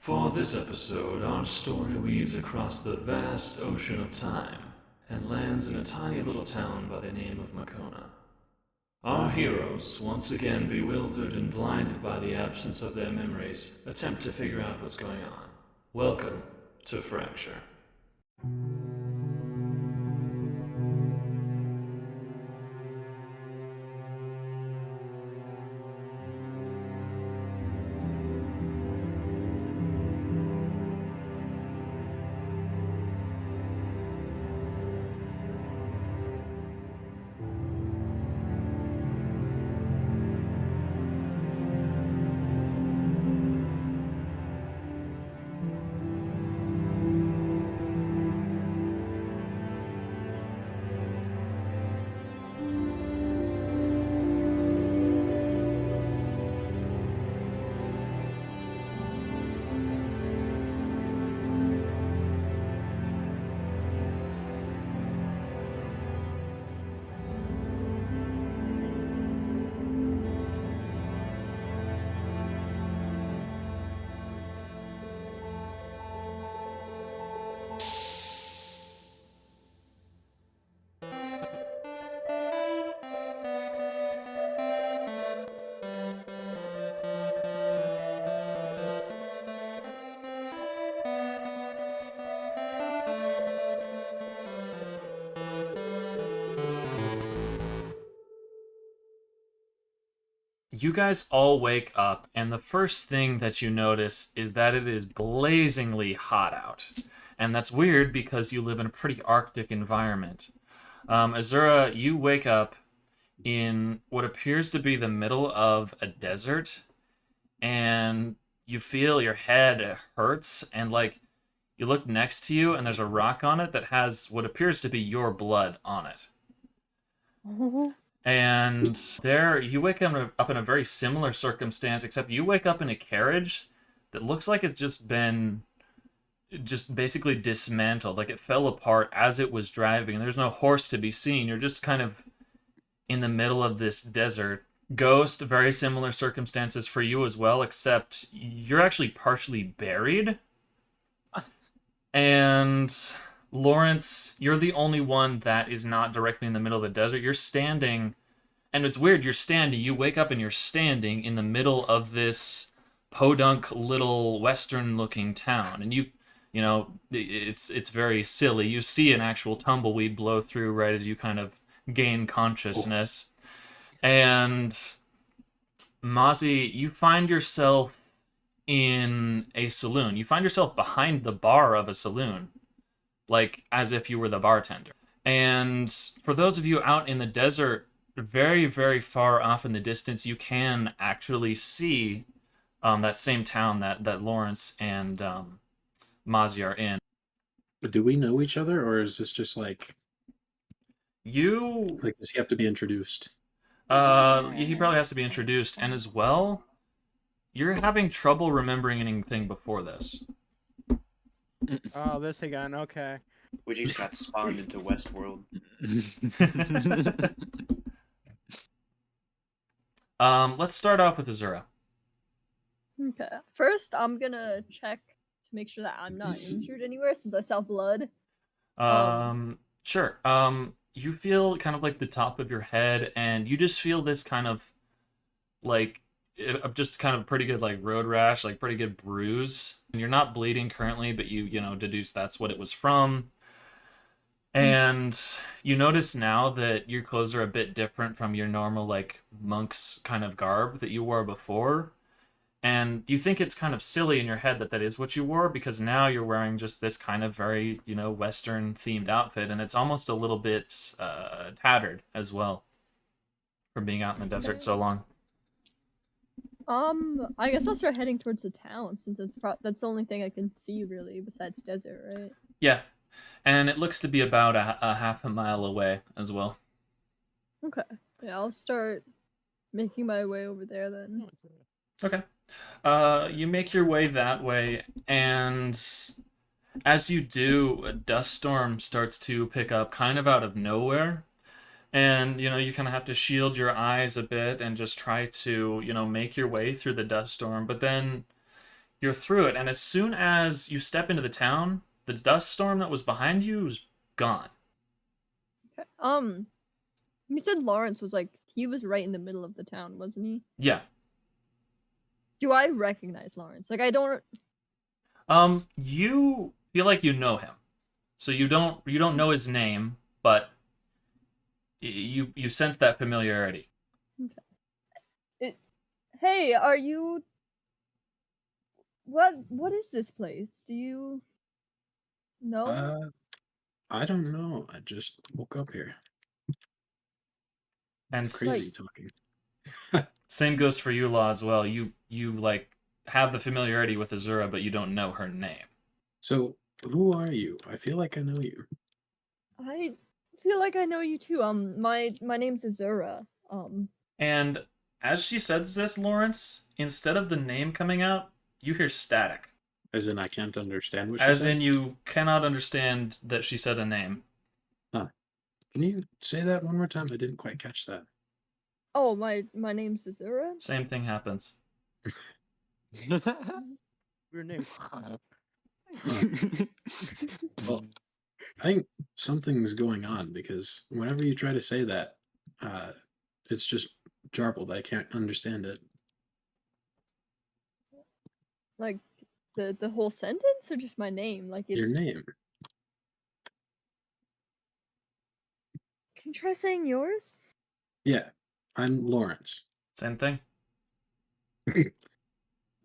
For this episode, our story weaves across the vast ocean of time and lands in a tiny little town by the name of Makona. Our heroes, once again bewildered and blinded by the absence of their memories, attempt to figure out what's going on. Welcome to Fracture. You guys all wake up, and the first thing that you notice is that it is blazingly hot out. And that's weird because you live in a pretty Arctic environment. Azura, you wake up in what appears to be the middle of a desert, and you feel your head hurts, and you look next to you, and there's a rock on it that has what appears to be your blood on it. And there, you wake up in a very similar circumstance, except you wake up in a carriage that looks like it's just basically dismantled. Like it fell apart as it was driving. There's no horse to be seen. You're just kind of in the middle of this desert. Ghost, very similar circumstances for you as well, except you're actually partially buried. And Lawrence, you're the only one that is not directly in the middle of the desert. You're standing, and it's weird. You're standing. You wake up and you're standing in the middle of this podunk little western-looking town, and you know, it's very silly. You see an actual tumbleweed blow through right as you kind of gain consciousness, and Mozzie, you find yourself in a saloon. You find yourself behind the bar of a saloon, like as if you were the bartender. And for those of you out in the desert, very, very far off in the distance, you can actually see that same town that Lawrence and Mozzie are in. But do we know each other, or is this just You, does he have to be introduced? he probably has to be introduced, and as well, you're having trouble remembering anything before this. Oh, this again. Okay. We just got spawned into Westworld. Let's start off with Azura. Okay. First, I'm gonna check to make sure that I'm not injured anywhere since I saw blood. Sure. You feel kind of like the top of your head, and you just feel this kind of like just kind of pretty good like road rash, like pretty good bruise. And you're not bleeding currently, but you deduce that's what it was from. And you notice now that your clothes are a bit different from your normal like monk's kind of garb that you wore before. And you think it's kind of silly in your head that that is what you wore because now you're wearing just this kind of very, Western themed outfit, and it's almost a little bit tattered as well from being out in the desert so long. I guess I'll start heading towards the town since that's the only thing I can see really besides desert, right? Yeah, and it looks to be about a half a mile away as well. Okay. Yeah, I'll start making my way over there then. Okay. You make your way that way, and as you do, a dust storm starts to pick up kind of out of nowhere. And, you kind of have to shield your eyes a bit and just try to, make your way through the dust storm. But then you're through it, and as soon as you step into the town, the dust storm that was behind you is gone. Okay. You said Lawrence was like he was right in the middle of the town, wasn't he? Yeah. Do I recognize Lawrence? Like I don't. You feel like you know him, so you don't know his name, but you sense that familiarity. Hey, are you? What is this place? Do you know? I don't know. I just woke up here. And Crazy talking. same goes for you, Law, as well. You like have the familiarity with Azura, but you don't know her name. So, who are you? I feel like I know you. I feel like I know you too. My name's Azura. And as she says this, Lawrence, instead of the name coming out, you hear static. As in, I can't understand what she As said? in, you cannot understand that she said a name. Can you say that one more time? I didn't quite catch that. Oh, my name's Azura. Same thing happens. Your name. Well, I think something's going on because whenever you try to say that, it's just jarbled. I can't understand it. Like the whole sentence, or just my name? Like it's Your name. Can you try saying yours? Yeah, I'm Lawrence. Same thing.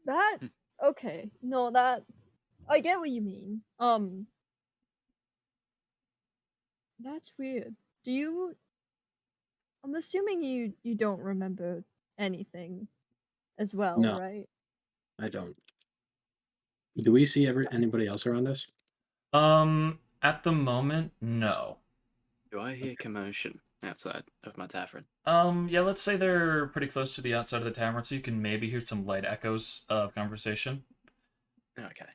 That okay? No, that I get what you mean. That's weird. Do you? I'm assuming you don't remember anything, as well, No. right? I don't. Do we see anybody else around us? At the moment, no. Do I hear commotion outside of my tavern? Yeah, let's say they're pretty close to the outside of the tavern, so you can maybe hear some light echoes of conversation. Okay.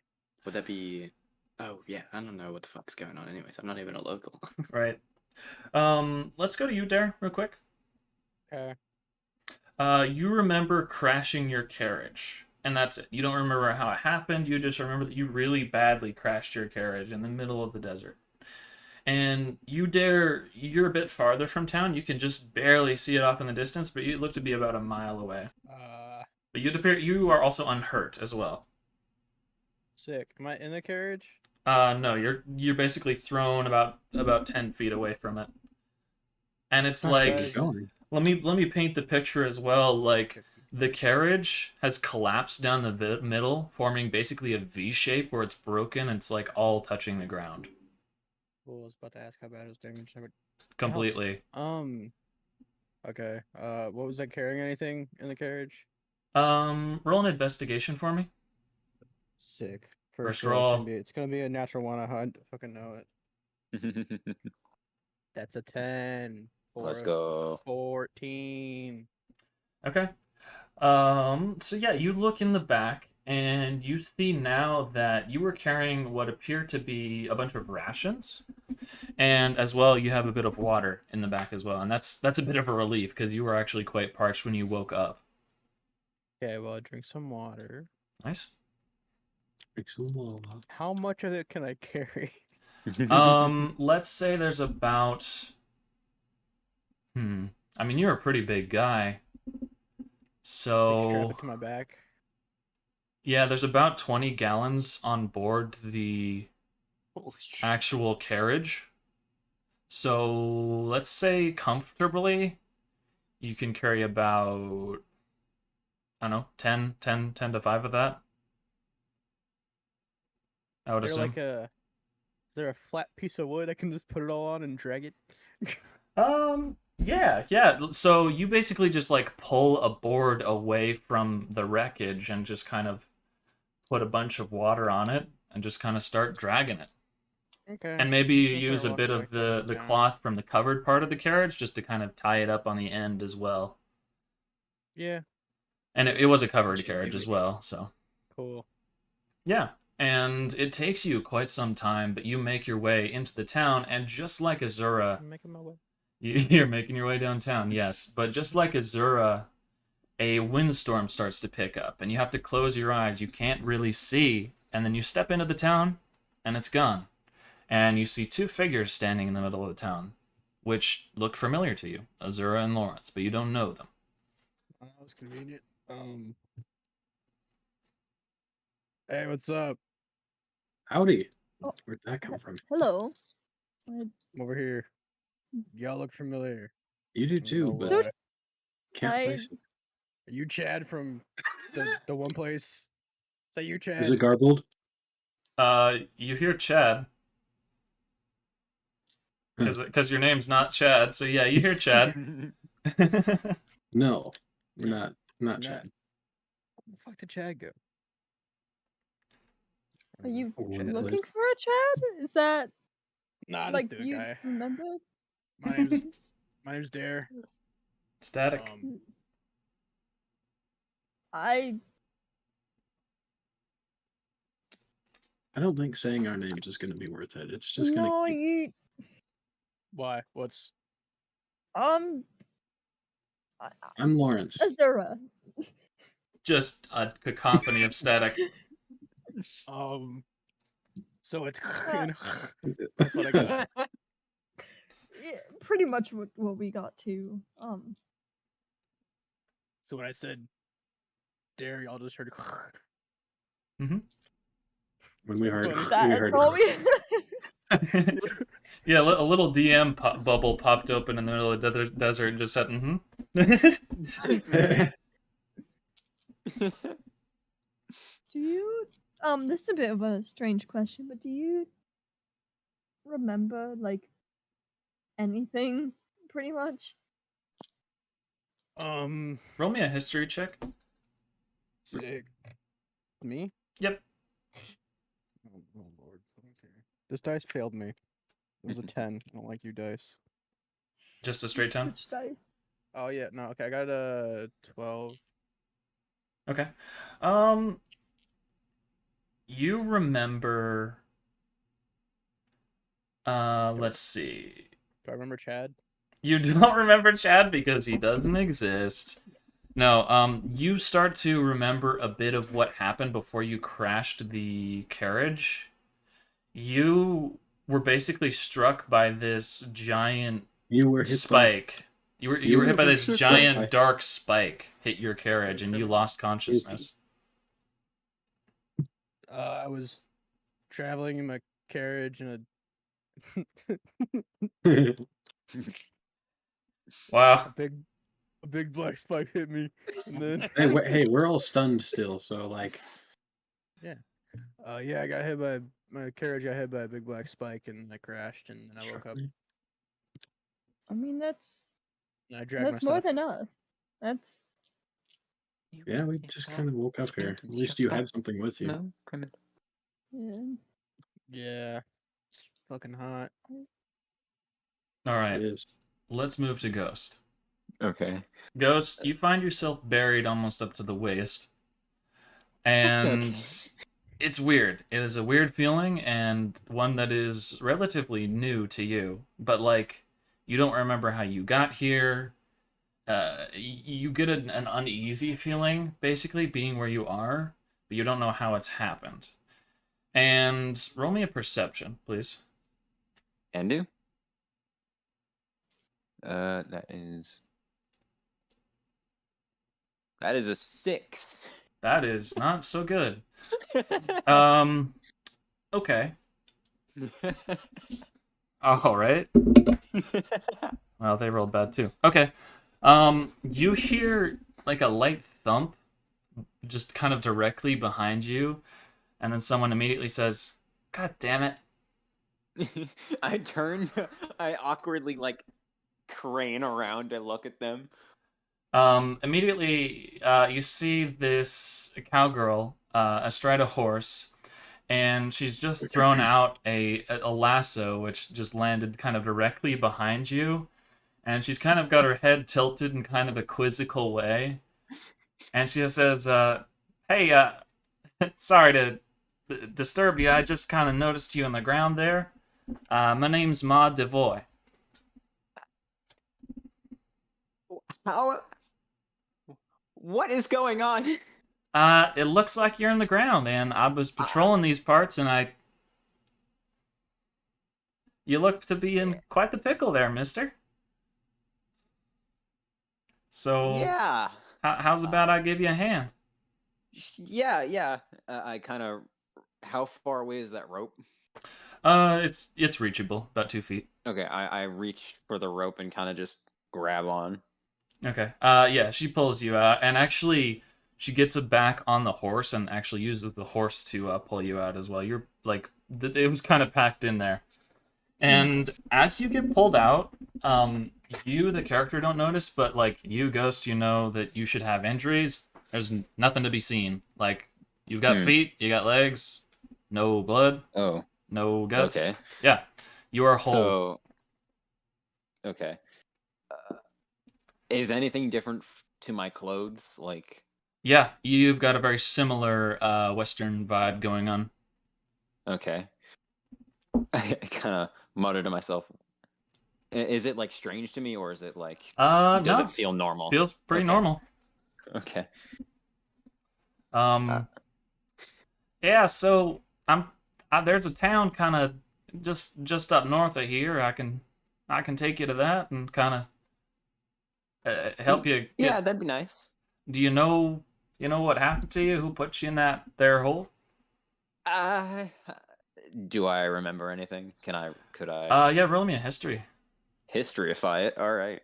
Would that be... Oh, yeah, I don't know what the fuck's going on anyways. I'm not even a local. Right. Let's go to you, Dare, real quick. Okay. You remember crashing your carriage, and that's it. You don't remember how it happened, you just remember that you really badly crashed your carriage in the middle of the desert. And you, Dare, you're a bit farther from town. You can just barely see it off in the distance, but you look to be about a mile away. But you are also unhurt as well. Sick. Am I in the carriage? No, you're basically thrown about 10 feet away from it. And it's like, Guys. Going. let me paint the picture as well. Like, the carriage has collapsed down the middle, forming basically a V shape where it's broken and it's like all touching the ground Well, I was about to ask how bad it was damaged. completely. Okay. What was I carrying? Anything in the carriage? Roll an investigation for me. Sick. First roll, roll. It's gonna be a natural one. I fucking know it. That's a 10. Let's For a go. 14. Okay. So yeah, you look in the back and you see now that you were carrying what appear to be a bunch of rations. And as well, you have a bit of water in the back as well. And that's a bit of a relief because you were actually quite parched when you woke up. Okay, well, drink some water. Nice. How much of it can I carry? Let's say there's about I mean, you're a pretty big guy. Strap So it to my back. yeah, there's about 20 gallons on board the Holy shit. actual carriage. So let's say comfortably you can carry about, I don't know, 10 to 5 of that. I would Is assume. there a flat piece of wood I can just put it all on and drag it? Yeah. So you basically just like pull a board away from the wreckage and just kind of put a bunch of water on it and just kind of start dragging it. Okay. And maybe you Just gonna use a walk bit it of like the that down. cloth from the covered part of the carriage just to kind of tie it up on the end as well. Yeah, And it was a covered Actually, carriage maybe. as well, so. cool. Yeah, and it takes you quite some time, but you make your way into the town, and just like Azura, I'm making my way. you're making your way downtown, yes, but just like Azura, a windstorm starts to pick up, and you have to close your eyes. You can't really see, and then you step into the town, and it's gone. And you see two figures standing in the middle of the town, which look familiar to you, Azura and Lawrence, but you don't know them. That was convenient. Hey, what's up? Howdy. Oh. Where'd that come from? Hello. I'm over here. Y'all look familiar. You do I don't too, know but So why. can't I- place it. Are you Chad from the one place? Is that you, Chad? Is it garbled? You hear Chad. Because your name's not Chad, so yeah, you hear Chad. No, we're Yeah. not Chad. Where the fuck did Chad go? Are you Chad looking is. for a Chad? Is that Nah, just like do it, you guy. remember? My name's Dare. Static. I don't think saying our names is going to be worth it. It's just going no to. you Why? What's I- I'm Lawrence. Azura. Just a cacophony of static. So it's that's what I got. Yeah, pretty much what we got to. So when I said Dare, y'all just heard. When we heard, Funny. we That's heard. all we. Yeah, a little DM bubble popped open in the middle of the desert and just said, Do you this is a bit of a strange question, but do you remember like anything pretty much? Roll me a history check. Sick. Me? Yep. Oh lord. Okay. This dice failed me. It was a 10. I don't like you dice. Just a straight 10? Switch dice. Oh yeah, no, okay, I got a 12. Okay. You remember let's see. Do I remember Chad? You don't remember Chad because he doesn't exist. No, you start to remember a bit of what happened before you crashed the carriage. You were basically struck by this giant You were hit spike. You were hit by this struck giant by- dark spike hit your carriage and you lost consciousness. I was traveling in my carriage and by. Wow. a big black spike hit me, and then hey, we're all stunned still, so like. yeah, I got hit by my carriage. Got hit by a big black spike, and I crashed, and then I woke up. I mean that's And I dragged more myself. than us. That's Yeah, we just kind of woke up here. At least you had something with you. No, criminal. yeah. Yeah, it's fucking hot. All right. It is. Let's move to Ghost. Okay. Ghost, you find yourself buried almost up to the waist. And it's weird. It is a weird feeling and one that is relatively new to you. But, like, you don't remember how you got here. You get an uneasy feeling, basically, being where you are, but you don't know how it's happened. And roll me a perception, please. And do? That is a 6. That is not so good. Okay. All right. Well, they rolled bad too. Okay. You hear like a light thump just kind of directly behind you, and then someone immediately says, "God damn it." I turn. I awkwardly like crane around to look at them. Immediately, you see this cowgirl astride a horse, and she's just thrown out a lasso, which just landed kind of directly behind you, and she's kind of got her head tilted in kind of a quizzical way, and she just says, "Hey, sorry to disturb you. I just kind of noticed you on the ground there. My name's Ma Devoy." How? What is going on? It looks like you're in the ground, and I was patrolling these parts, and you look to be in quite the pickle there, mister. So, Yeah. how's about I give you a hand? Yeah. I kind of. How far away is that rope? It's reachable, about 2 feet. Okay, I reach for the rope and kind of just grab on. Okay. Yeah, she pulls you out, and actually, she gets it back on the horse, and actually uses the horse to pull you out as well. You're like, it was kind of packed in there, and as you get pulled out, you, the character, don't notice, but like you, Ghost, you know that you should have injuries. There's nothing to be seen. Like, you've got feet, you got legs, no blood, Oh, no guts. okay. Yeah, you are whole. So, okay. Is anything different to my clothes? Like, Yeah, you've got a very similar Western vibe going on. okay. I kind of mutter to myself. Is it like strange to me, or is it like? Does No, it feel normal? feels pretty Okay. normal. Okay. Yeah. So there's a town kind of just up north of here. I can take you to that and kind of help you. Yeah, that'd be nice. Do you know what happened to you? Who put you in that there hole? Do I remember anything? Could I Yeah. Roll me a history. historyify it? All right.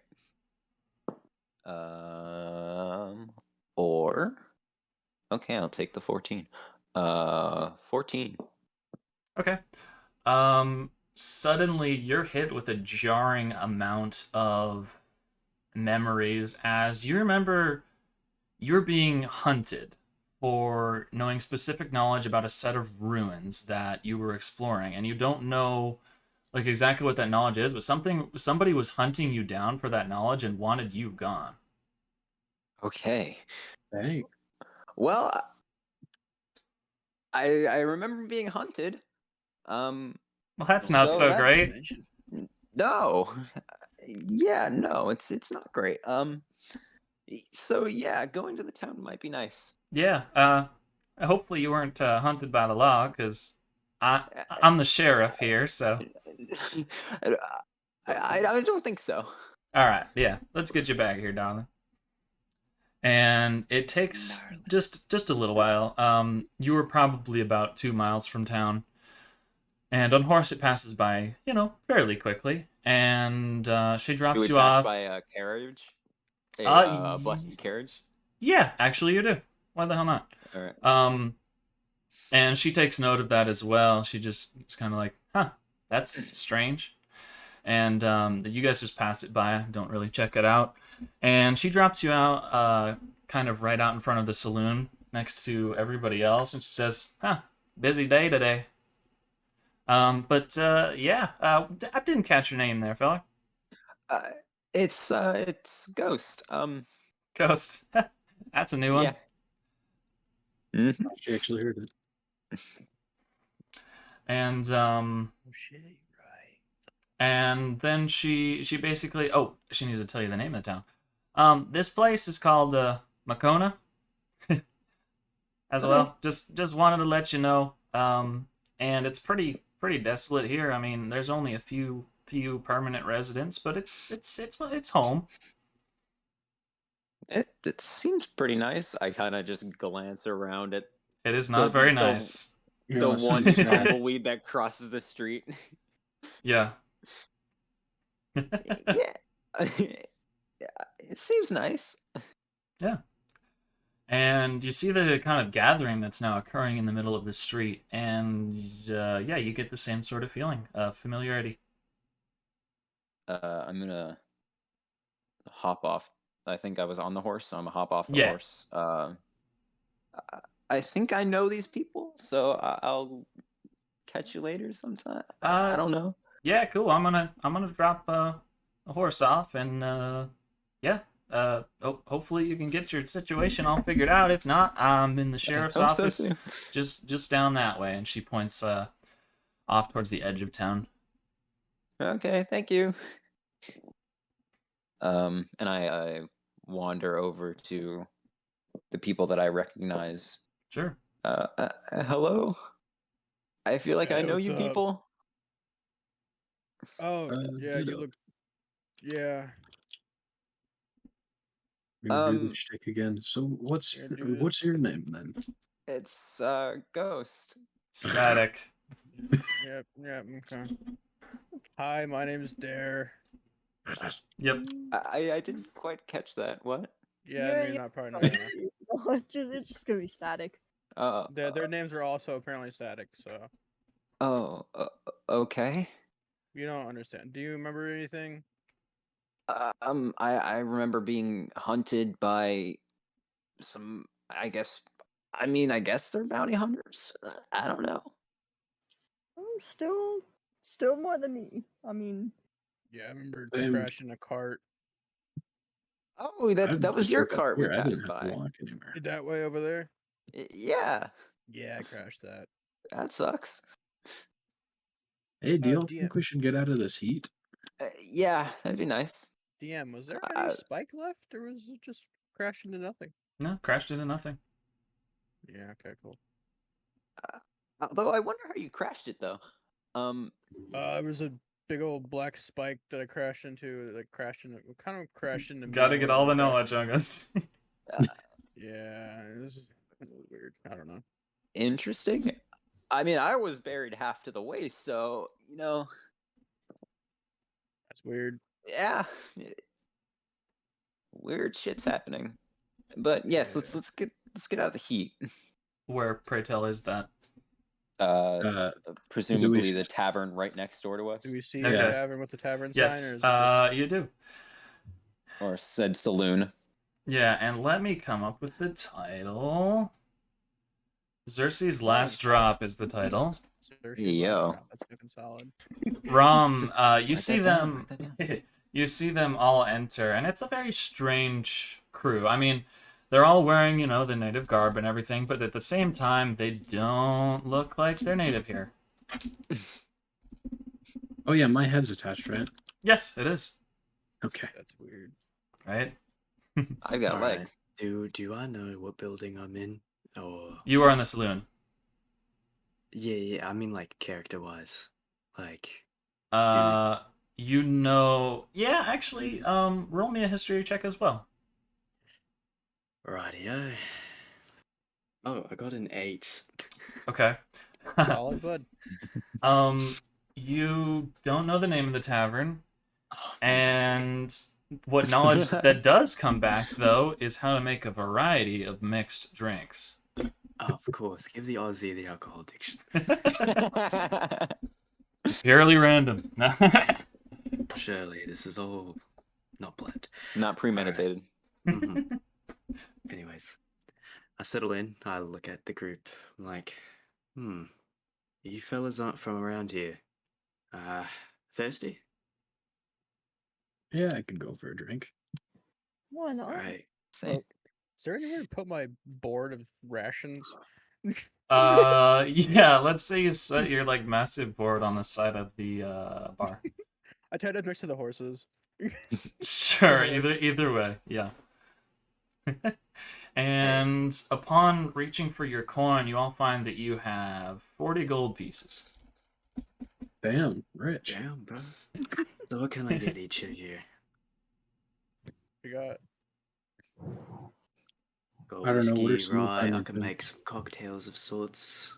4. Okay, I'll take the 14. 14. Okay. Suddenly you're hit with a jarring amount of memories as you remember you're being hunted for knowing specific knowledge about a set of ruins that you were exploring, and you don't know like exactly what that knowledge is, but somebody was hunting you down for that knowledge and wanted you gone. Okay. Dang. Well, I remember being hunted. Well, that's not So so that- great. No. Yeah, no, it's not great. So yeah, going to the town might be nice. Yeah. Hopefully you weren't hunted by the law, because I'm the sheriff here. So I don't think so. all right, yeah, let's get you back here, darling. And it takes just a little while. You were probably about 2 miles from town, and on horse it passes by, fairly quickly. And she We drops would you pass off. by a carriage. Uh, Blessed carriage. Yeah, actually you do. Why the hell not? All right. And she takes note of that as well. She just is kind of like, huh, that's strange. And you guys just pass it by, don't really check it out. And she drops you out, kind of right out in front of the saloon next to everybody else, and she says, huh, busy day today. But yeah, I didn't catch your name there, fella. It's Ghost. Ghost. That's a new one. Yeah. Mhm. She actually heard it. And Oh shit, right. and then she basically, oh, she needs to tell you the name of the town. This place is called Makona. As well. Just wanted to let you know. And it's pretty desolate here. I mean, there's only a few permanent residents, but it's home. It seems pretty nice. I kind of just glance around at It is not The- very the- nice. You the know, one since it's not- tumbleweed that crosses the street. Yeah. Yeah. It seems nice. And you see the kind of gathering that's now occurring in the middle of the street, and yeah, you get the same sort of feeling, familiarity. I'm gonna hop off. I think I was on the horse, so I'm gonna hop off the Yeah. horse. I think I know these people, so I'll catch you later sometime. I don't know. Yeah, cool. I'm gonna drop a horse off, and yeah. Hopefully you can get your situation all figured out. If not, I'm in the sheriff's Hope so office, too. just down that way. And she points off towards the edge of town. Okay, thank you. And I wander over to the people that I recognize. Sure. Hello. I feel like I Hey, know what's you up? people. Oh, yeah, you ditto. look. Yeah. We're gonna do the Um, shtick again. So what's Yeah, do this. what's your name then? it's Ghost. Static. Yep, okay. Hi, my name's Dare. Yep. I didn't quite catch that. What? Yeah, You're- maybe you're not part probably- no. No, it's just gonna be static. Their names are also apparently static, so Oh, okay. you don't understand. Do you remember anything? I remember being hunted by some. I guess they're bounty hunters. I don't know. Still more than me. I mean, Yeah, I remember Same. crashing a cart Oh, that I was just your drove up cart we here. I passed didn't have to by. walk anywhere. that way over there. Yeah, Yeah, I crashed that. that sucks. Hey, do you DM. think we should get out of this heat? Yeah, that'd be nice. DM, was there any Uh, spike left, or was it just crash into nothing? No, crashed into nothing. Yeah, okay, cool. Although I wonder how you crashed it though. It was a big old black spike that I crashed into. That crashed into, kind of crashed into me. Gotta more get than all it the crashed knowledge on us. Yeah, this is weird. I don't know. Interesting. I mean, I was buried half to the waist, so That's weird. yeah, weird shit's happening. But yes, Yeah. let's get out of the heat. Where, pray tell, is that? Presumably the tavern right next door to us, Do we see Okay. the tavern with the tavern sign, or Yes, is it just... you do. or said saloon. Yeah, and let me come up with the title. Xerxes' Last Drop is the title. Yo. That's fucking solid. Rom, you Write see that down, them. write that down. You see them all enter, and it's a very strange crew. I mean, they're all wearing, the native garb and everything, but at the same time, they don't look like they're native here. Oh yeah, my head's attached, right? Yes, it is. Okay. That's weird. Right? I've got Alright. legs. Do I know what building I'm in? Or You are in the saloon. yeah, I mean like character wise. Like Yeah, actually, roll me a history check as well. rightio. Oh, I got an 8. Okay. Solid, bud. You don't know the name of the tavern, Oh, fantastic. and what knowledge that does come back, though, is how to make a variety of mixed drinks. Of course, give the Aussie the alcohol addiction. Purely random. Surely this is all not planned. Not premeditated. Mhm. Anyways, I settle in, I look at the group, I'm like, you fellas aren't from around here. Thirsty? Yeah, I could go for a drink. why not? Alright. Same. Is there anywhere to put my board of rations? Yeah, let's say you set your massive board on the side of the bar. I tied it next to the horses. Sure, Horse. either way, yeah. And upon reaching for your coin, you all find that you have 40 gold pieces. Damn, rich. Damn, bro. So what can I get each of you? We got Got I don't know, what are whiskey, some of the rye, I finest can drinks? make some cocktails of sorts.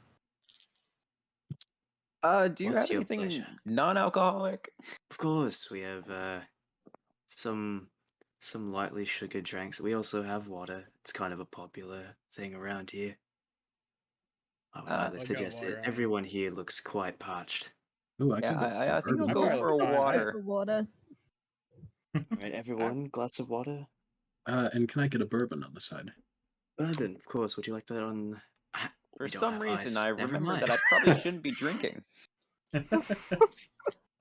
Do you What's have your anything pleasure? non-alcoholic? Of course, we have some lightly sugared drinks. We also have water. It's kind of a popular thing around here. I would I highly got suggest water it. on me. Everyone here looks quite parched. Ooh, I Yeah, could go for I think I'll bourbon. go probably for a look fine. water. The water. Alright, everyone, glass of water? And can I get a bourbon on the side? Bourbon, of course. Would you like that on... Ah, For we don't some have reason, ice. I Never remember mind. that I probably shouldn't be drinking.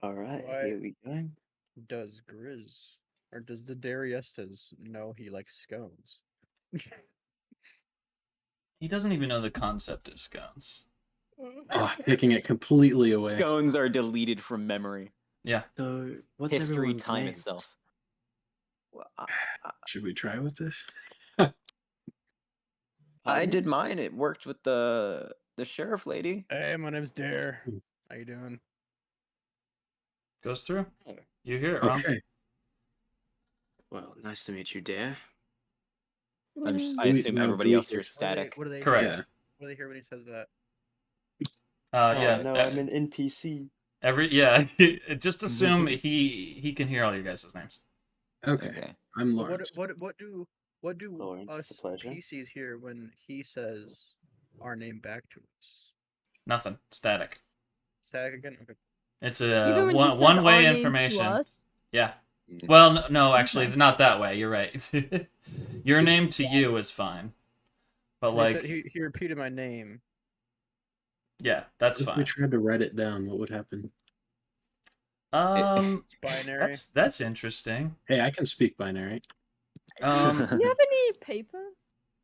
Alright, Why- here we go. does Grizz or does the Dariustas know he likes scones? He doesn't even know the concept of scones. Oh, taking it completely away. Scones are deleted from memory. Yeah. So, what's History, everyone's time names? itself. Well, Should we try with this? I Pardon? did mine. It worked with the sheriff lady. Hey, my name's Dare. Hmm. How you doing? Goes through. Oh, You hear it, Rom. Okay. well, nice to meet you, Dare. I We- assume now, everybody do we else here is hear- static. What do they Correct. Yeah. What do they hear when he says that? Yeah. no, I'm an NPC. Just assume he can hear all your guys' names. Okay. Okay. I'm But Lawrence. what do Lawrence, it's a us pleasure. PCs hear when he says our name back to us? Nothing. Static. Static again? Okay. It's Even a when he says one our way name information. to us. Yeah. Mm. Well, no, actually, Okay. not that way. You're right. Your name to you is fine, but He like, said he repeated my name. yeah, that's If we fine. tried to write it down, what would happen? It's binary. That's interesting. Hey, I can speak binary. Do you have any paper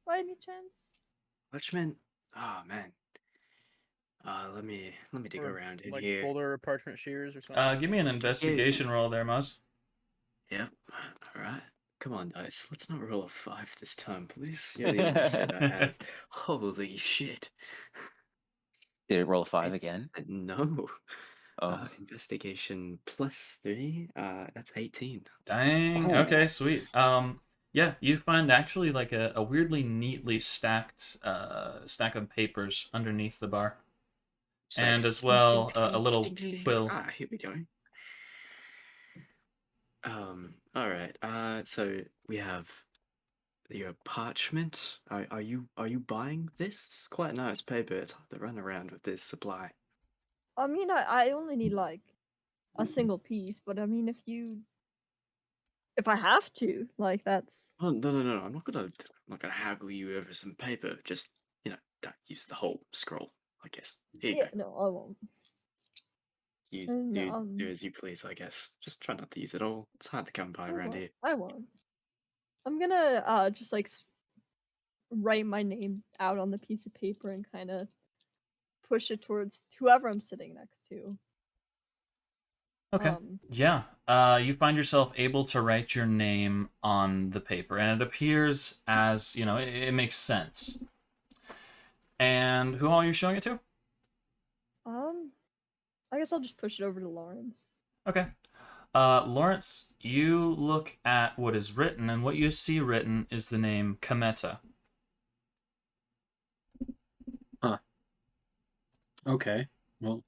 by any chance? Parchment? Oh man. Let me dig Or, around in like here. folder or parchment shears or something. Give me an investigation roll there, Muzz. Yep. All right. Come on, dice. Let's not roll a 5 this time, please. You're the only set I have. Holy shit. Did it roll a 5 again? No. Oh. Investigation plus 3. That's 18. Dang. Oh. Okay, sweet. Yeah, you find actually like a weirdly neatly stacked stack of papers underneath the bar, It's like, and as well a little quill. Here we go. All right. So we have your parchment. Are you buying this? It's quite nice paper. It's hard to run around with this supply. I mean, I only need like a single piece, but I mean, if I have to, like that's Oh no! I'm not gonna haggle you over some paper. Just don't use the whole scroll. I guess. Here you yeah. go. No, I won't. You And, do as you please. I guess. Just try not to use it all. It's hard to come by I around won't. here. I won't. I'm gonna just like write my name out on the piece of paper and kind of push it towards whoever I'm sitting next to. Okay. Yeah. You find yourself able to write your name on the paper, and it appears as it makes sense. And who all are you showing it to? I guess I'll just push it over to Lawrence. Okay. Lawrence, you look at what is written, and what you see written is the name Kometa. Okay. Well,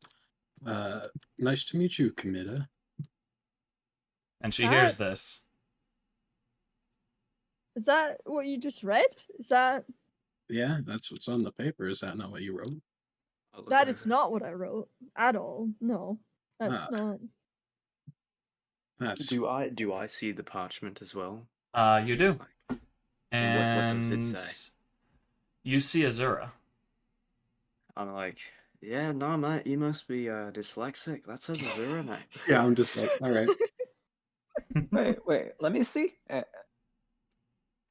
nice to meet you, Comita. And she hears this. Is that what you just read? Is that Yeah, that's what's on the paper. Is that not what you wrote? I'll look that is over. not what I wrote at all. No, that's Ah. not. That's Do I see the parchment as well? You It's do. like- And what does it say? You see Azura. I'm like, yeah, no, mate, you must be dyslexic. That says Azura, mate. yeah. I'm just like, all right. Wait. Let me see.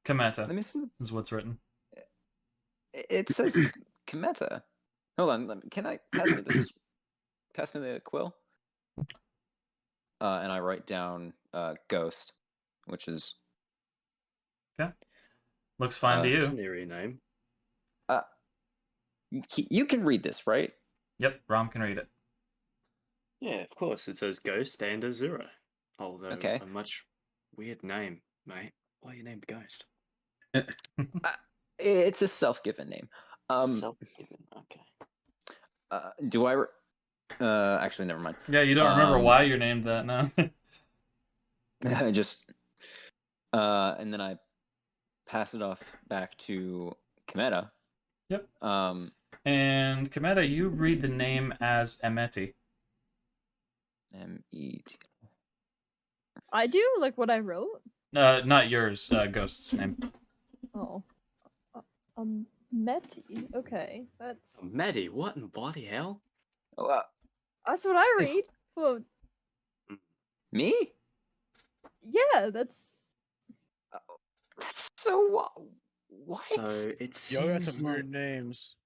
Kometa Let me see. is what's written. It says Kometa. Hold on. Can I pass me this? Pass me the quill. And I write down Ghost, which is Looks fine to It's you. an eerie name. you can read this, right? Yep, Rom can read it. Yeah, of course. It says Ghost and Azura. Although Okay. a much weird name, mate. Why are you named Ghost? It's a self-given name. Self-given. Okay. Do I? Actually, never mind. Yeah, you don't remember why you're named that now. I just and then I pass it off back to Kometa. Yep. And Kometa, you read the name as Emeti. M-E-T. I do like what I wrote. Not yours, Ghost's name. Oh, Meti. Okay, that's Maddie, what in bloody hell? Oh, that's what I Is- read. Well, me? yeah, that's That's so what? So it Y'all got seems some like weird names.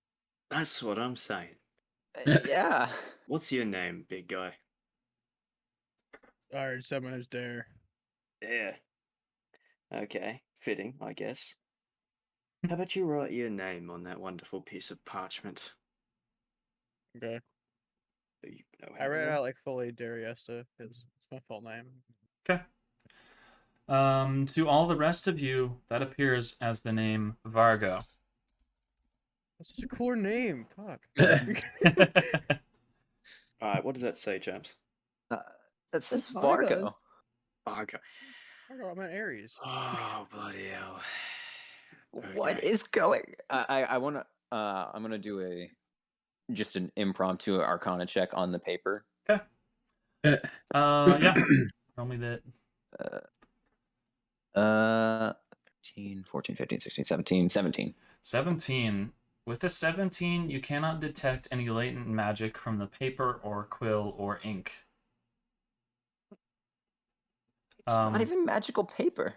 that's what I'm saying. Yeah. What's your name, big guy? I already said my name's Dare. Yeah. Okay, fitting, I guess. How about you write your name on that wonderful piece of parchment? Okay. So you know I how to read write? out like fully Dariesta because it's my full name. Okay. To all the rest of you, that appears as the name Vargo. That's such a cool name. Fuck. Alright, what does that say, James? That's That's just Vargo. Vargo. Vargo. I got my Aries. Oh, bloody hell. What Okay. is going? I want to. I'm gonna do just an impromptu Arcana check on the paper. Okay. Yeah. Tell me that. 13, 14, 15, 16, 17, 17. 17. With a 17, you cannot detect any latent magic from the paper or quill or ink. It's not even magical paper.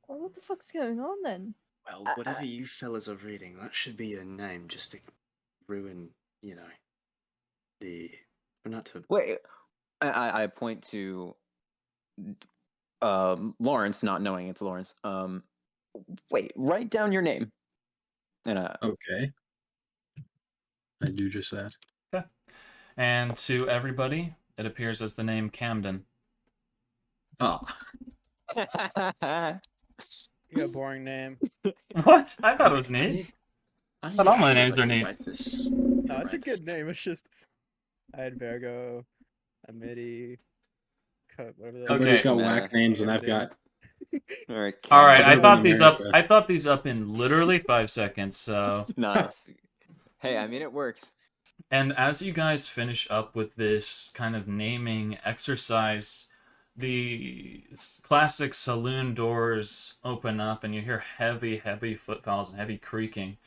Well, what the fuck's going on then? Well, whatever you fellas are reading, that should be your name just to ruin, you know, the. Or not to. Wait, I point to Lawrence, not knowing it's Lawrence. Wait, write down your name. And Okay. I do just that. Okay. And to everybody, it appears as the name Camden. Oh, You got a boring name. What? I thought it was neat. I But all my feel names like are I neat. read this. No, I it's a read this good name. It's just I had Virgo, Amity, whatever that. Okay. everybody's got Nah. whack names, and I've got. all right. All right, Camden. I thought In these up. America. I thought these up in literally 5 seconds. So, Nice. Hey, I mean it works. and as you guys finish up with this kind of naming exercise, the classic saloon doors open up, and you hear heavy, heavy footfalls and heavy creaking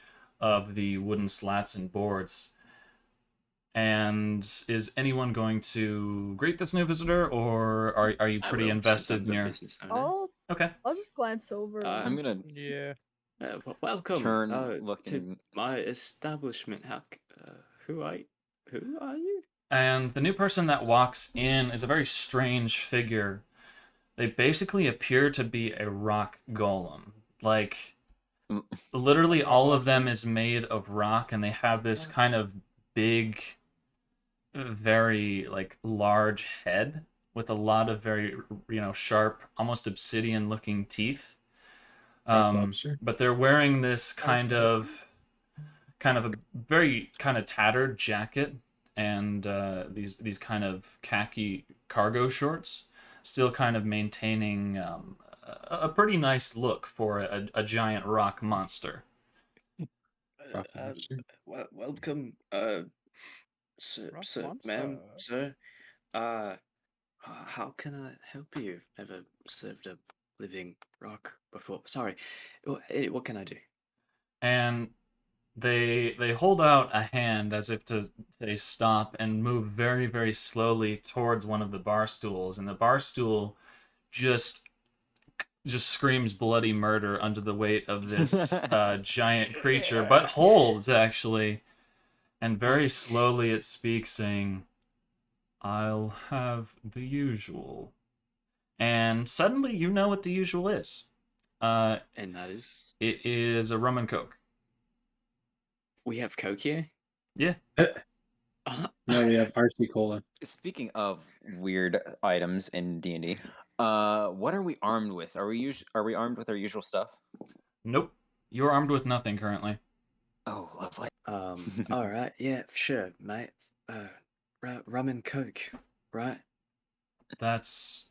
of the wooden slats and boards. And is anyone going to greet this new visitor, or are you I pretty will, since I'm invested in the your? business owner. Okay. I'll just glance over. I'm gonna Yeah. Welcome. turn, to looking. my establishment. Who are you? And the new person that walks in is a very strange figure. They basically appear to be a rock golem. Like, Mm. literally all of them is made of rock, and they have this kind of big, very, like, large head with a lot of very, sharp, almost obsidian-looking teeth. Lobster. But they're wearing this kind of a very kind of tattered jacket and these kind of khaki cargo shorts, still kind of maintaining a pretty nice look for a giant rock monster. Rock monster. Welcome, sir, Rock ma'am, monster. sir. How can I help you? Never served a living rock before. Sorry. What can I do? And they hold out a hand as if to say stop and move very, very slowly towards one of the bar stools, and the bar stool just screams bloody murder under the weight of this giant creature, but holds actually, and very slowly it speaks, saying, "I'll have the usual." And suddenly you know what the usual is. And that is, It is a rum and coke. we have Coke here. Yeah. No, we have RC Cola. Speaking of weird items in D&D, what are we armed with? Are we armed with our usual stuff? Nope. You're armed with nothing currently. Oh, lovely. All right, yeah, sure, mate. Rum and Coke, right? That's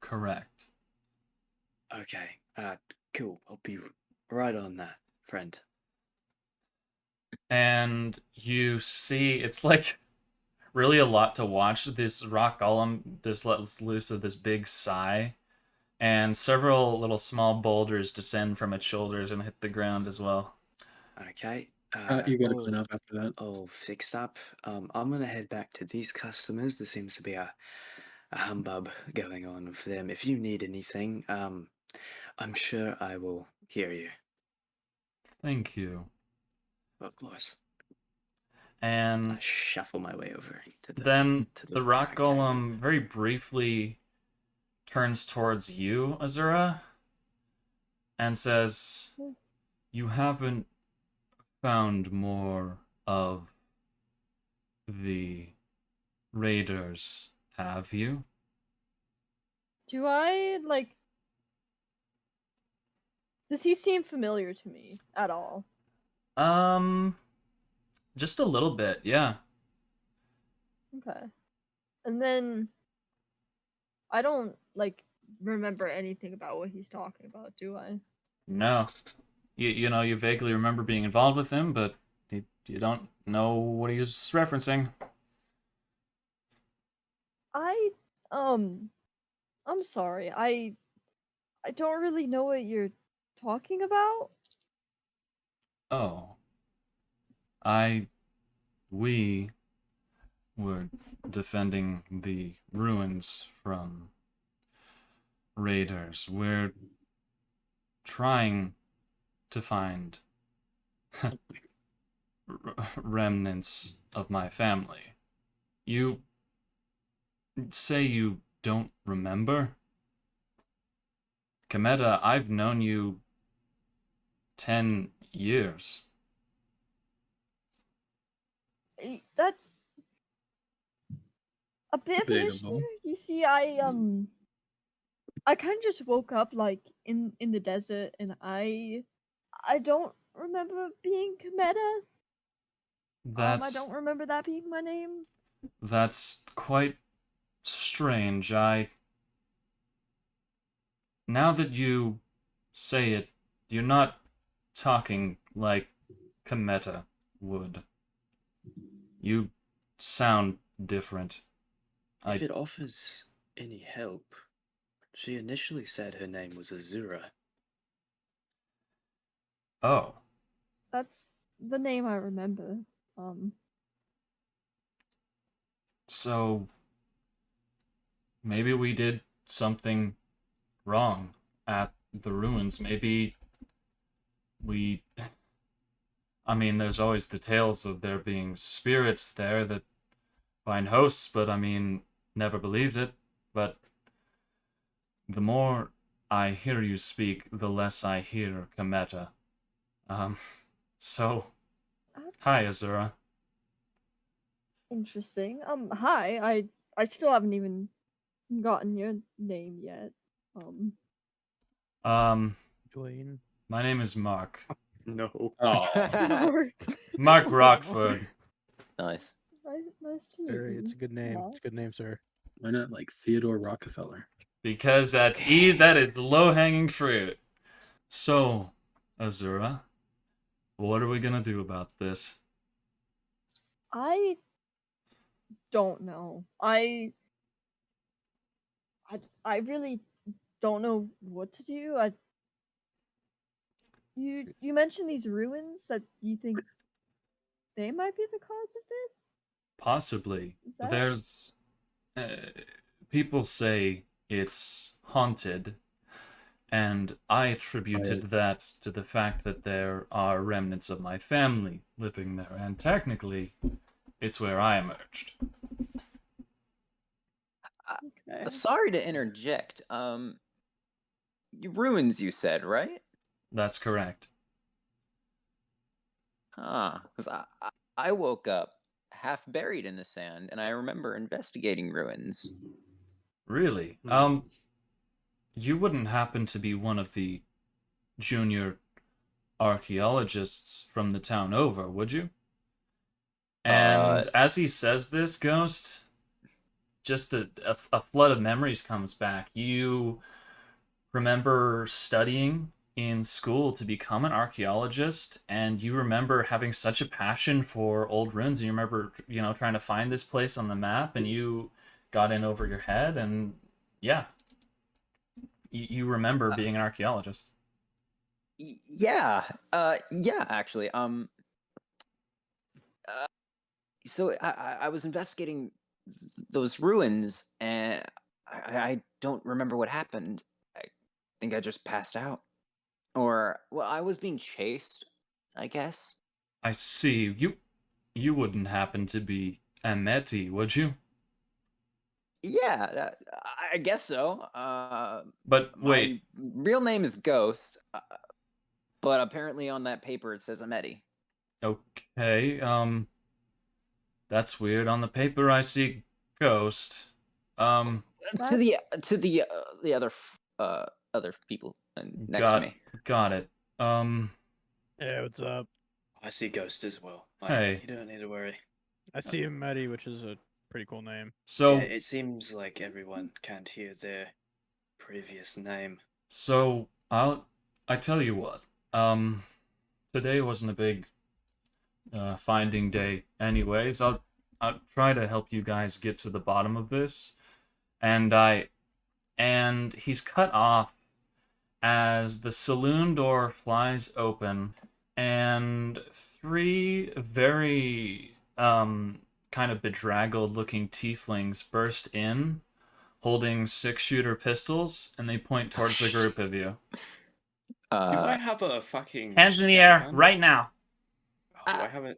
correct. Okay. Cool. I'll be right on that, friend. And you see, it's like really a lot to watch. This rock golem just lets loose of this big sigh, and several little small boulders descend from its shoulders and hit the ground as well. Okay. You gotta clean up after that. All fixed up. I'm gonna head back to these customers. There seems to be a humbug going on with them. If you need anything, I'm sure I will hear you. Thank you. Of course. And I shuffle my way over to then to the rock ragtag group. golem very briefly turns towards you, Azura, and says, "You haven't found more of the raiders, have you?" Do I like? Does he seem familiar to me at all? Just a little bit, yeah. Okay. And then I don't like remember anything about what he's talking about, do I? No. You know, you vaguely remember being involved with him, but you don't know what he's referencing. I I'm sorry. I don't really know what you're talking about. Oh. We were defending the ruins from raiders. We're trying to find remnants of my family. You say you don't remember? Kometa, I've known you 10 years. That's a bit of an issue. Debatable. You see, I kind of just woke up like in the desert, and I don't remember being Kometa. I That's don't remember that being my name. that's quite strange. Now that you say it, you're not talking like Kometa would. You sound different. If it offers any help, she initially said her name was Azura. Oh, That's the name I remember. so maybe we did something wrong at the ruins. Maybe we. I mean, there's always the tales of there being spirits there that find hosts, but I mean, never believed it. But the more I hear you speak, the less I hear Kometa. Um, so, That's hi, Azura. interesting. Hi. I still haven't even gotten your name yet. Um, Dwayne. my name is Mark. No. Oh, Mark. Mark Rockford. Nice. Nice to meet Very, you. it's a good name. Mark. It's a good name, sir. why not like Theodore Rockefeller? Because that's easy. That is the low-hanging fruit. So, Azura, what are we gonna do about this? I don't know. I really don't know what to do. You mentioned these ruins that you think they might be the cause of this? Possibly. Is that There's people say it's haunted, and I attributed that to the fact that there are remnants of my family living there, and technically, it's where I emerged. okay? Sorry to interject. Ruins, you said, right? That's correct. Because I woke up half buried in the sand, and I remember investigating ruins. Really? Hmm. You wouldn't happen to be one of the junior archaeologists from the town over, would you? And as he says this, Ghost, just a flood of memories comes back. You remember studying in school to become an archaeologist, and you remember having such a passion for old ruins, and you remember, trying to find this place on the map, and you got in over your head, and yeah, you remember being an archaeologist. Yeah. Yeah. Actually. So I was investigating those ruins, and I don't remember what happened. I think I just passed out, or well, I was being chased, I guess. I see. You wouldn't happen to be Ameti, would you? Yeah, I guess so. But My wait, real name is Ghost, but apparently on that paper it says Ameti. okay, that's weird. On the paper I see Ghost. To the other people next to Got me. got it. Yeah, what's up? I see Ghost as well. Hey. You don't need to worry. I see him, Medi, which is a pretty cool name. So Yeah, it seems like everyone can't hear their previous name. So I tell you what. Today wasn't a big finding day anyways. I'll try to help you guys get to the bottom of this. And he's cut off as the saloon door flies open and three very kind of bedraggled looking tieflings burst in holding 6-shooter pistols, and they point towards the group of you. Do I have a fucking Hands in the air scattergun? right now. Oh,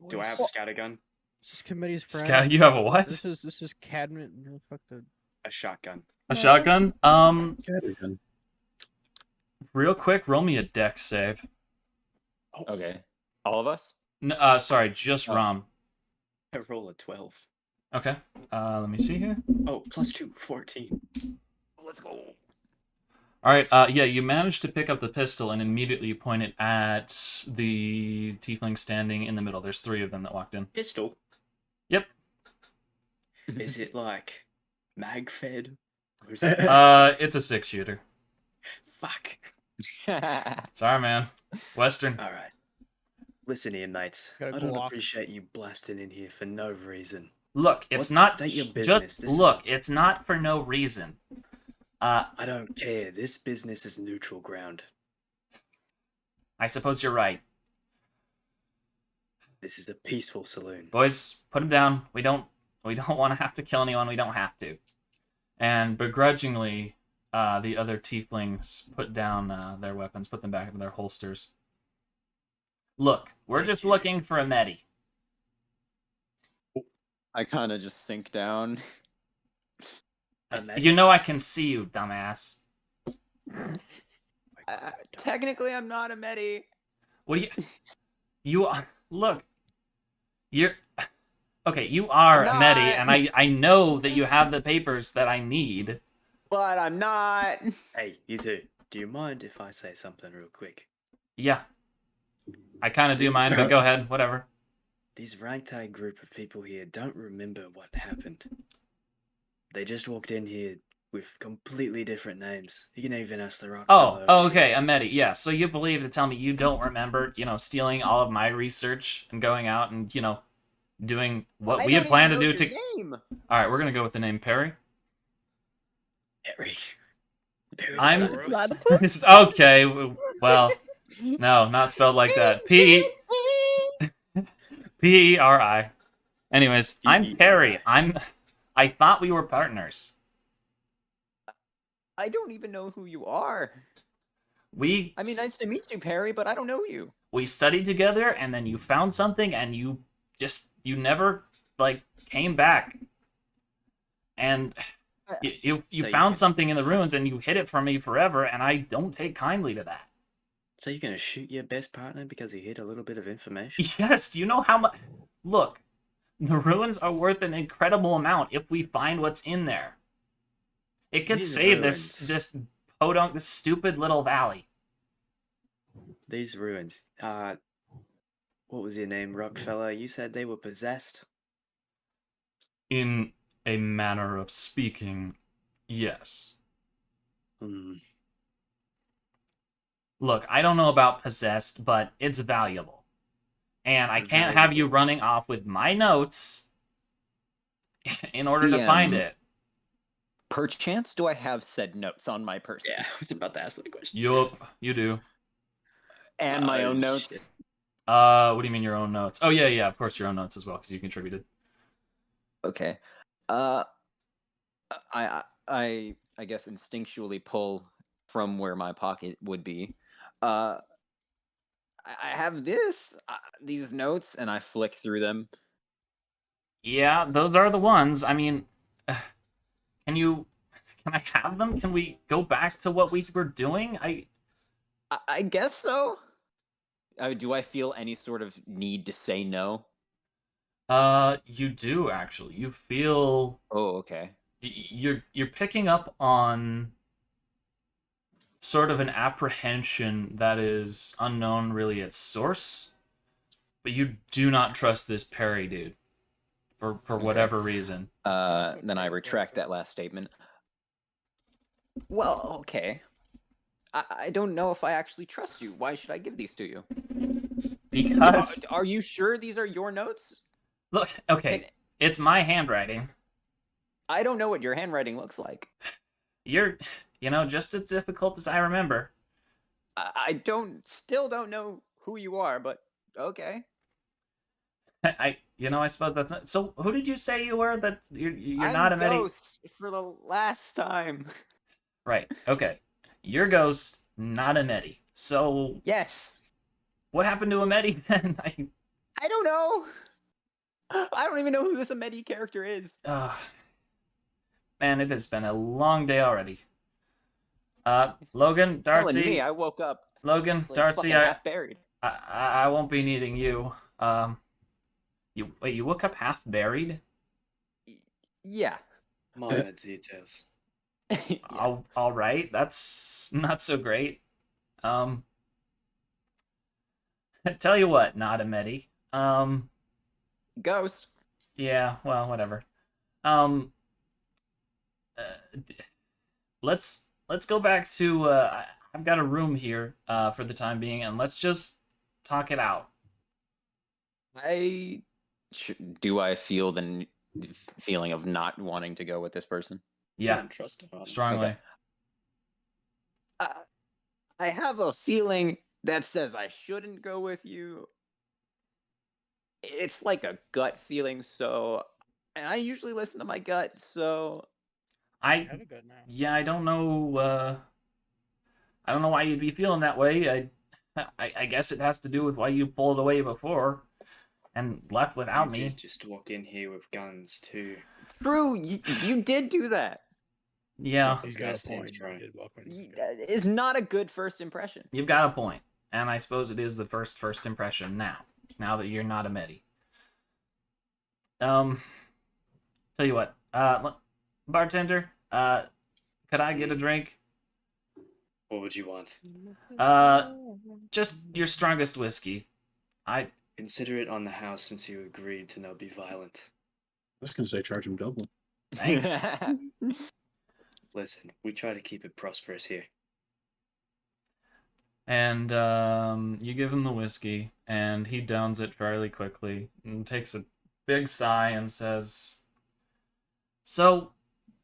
do I have a scattergun? This is committee's friend. Scout, you have a what? This is Cadman. No, fuck the. A shotgun. A shotgun? Scattergun. Real quick, roll me a dex save. Oh, Okay. All of us? Sorry, just Oh. Rom. I roll a 12. Okay. Let me see here. Oh, +2, 14. Let's go. All right. Yeah, you managed to pick up the pistol and immediately point it at the tiefling standing in the middle. There's 3 of them that walked in. Pistol? Yep. Is it like mag fed? Or is it It's a 6-shooter. fuck? Sorry, man. Western. Alright. Listen here, mates. Got a I don't Glock. appreciate you blasting in here for no reason. Look, it's What not state your just business? This is- look. It's not for no reason. I don't care. This business is neutral ground. I suppose you're right, This is a peaceful saloon. boys. Put him down. We don't want to have to kill anyone. We don't have to. And begrudgingly, the other tieflings put down their weapons, put them back in their holsters. Look, we're Thank just you. looking for a medi. I kind of just sink down. You know I can see you, dumbass. Technically, I'm not a Medi. What do you? You are. Look, you're. Okay, you are I'm a medi, not. and I know that you have the papers that I need. But I'm not. Hey, you two. Do you mind if I say something real quick? Yeah. I kind of do mind, but go ahead. Whatever. These ragtag group of people here don't remember what happened. They just walked in here with completely different names. You can even ask the rock. Oh, okay, a medi. Yeah, so you believe to tell me you don't remember, stealing all of my research and going out and, doing what I we had don't planned to even do know to... your name. All right, we're going to go with the name Perry. Perry. Perry I'm- the Gross. Platypus? Okay, well, no, not spelled like that. P-E-R-I. Anyways, I'm Perry. I thought we were partners. I don't even know who you are. We I mean, nice to meet you, Perry, but I don't know you. we studied together, and then you found something, and you never came back. And you So you found can- something in the ruins, and you hid it from me forever, and I don't take kindly to that. So you're gonna shoot your best partner because he hid a little bit of information? Yes, do you know how much? Look, the ruins are worth an incredible amount if we find what's in there. It could These save ruins. this podunk, this stupid little valley. These ruins. What was your name, Rockefeller? You said they were possessed? In a manner of speaking, yes. Hmm. Look, I don't know about possessed, but it's valuable. And I can't have you Valuable. running off with my notes in order to find DM. it. Perchance, do I have said notes on my person? Yeah, I was about to ask that question. Yup, you do. And my Oh, own shit. notes. What do you mean your own notes? Oh, yeah, of course your own notes as well, because you contributed. Okay. I guess instinctually pull from where my pocket would be. I have these notes, and I flick through them. Yeah, those are the ones. I mean, Can I have them? Can we go back to what we were doing? I guess so. Do I feel any sort of need to say no? You do actually. You feel Oh, okay. you're picking up on sort of an apprehension that is unknown really at source, but you do not trust this Perry dude for whatever reason. Then I retract that last statement. Well, okay. I don't know if I actually trust you. Why should I give these to you? Because Are you sure these are your notes? look, okay, Can- it's my handwriting. I don't know what your handwriting looks like. You're, just as difficult as I remember. I still don't know who you are, but okay. I suppose that's not. So, who did you say you were? That you're I'm not a Medi? Ghost for the last time. Right. Okay. You're Ghost, not a Medi. So, Yes. what happened to a Medi then? I don't know. I don't even know who this Amedi character is. Man, it has been a long day already. Logan, Telling Darcy, me, I woke up Logan, like Darcy, fucking I half buried. won't be needing you. You woke up half buried? Yeah. Minor details. Yeah. All right, that's not so great. Tell you what, not a Medi. Ghost. Yeah, well, whatever. Let's go back to I've got a room here for the time being, and let's just talk it out. Do I feel the feeling of not wanting to go with this person? Yeah, Don't trust him, honestly. strongly. Okay. I have a feeling that says I shouldn't go with you. It's like a gut feeling, and I usually listen to my gut, so I have a good now. Yeah, I don't know. I don't know why you'd be feeling that way. I guess it has to do with why you pulled away before and left without You me. did just walk in here with guns too. true. You did do that. Yeah, It's He's not the got best a point. intro. He did walk in. It's not a good first impression. you've got a point, and I suppose it is the first impression now. Now that you're not a Medi. Tell you what, bartender, could I get a drink? What would you want? Just your strongest whiskey. Consider it on the house since you agreed to not be violent. I was going to say charge him double. Thanks. Listen, we try to keep it prosperous here. And you give him the whiskey, and he downs it fairly quickly, and takes a big sigh and says, "So,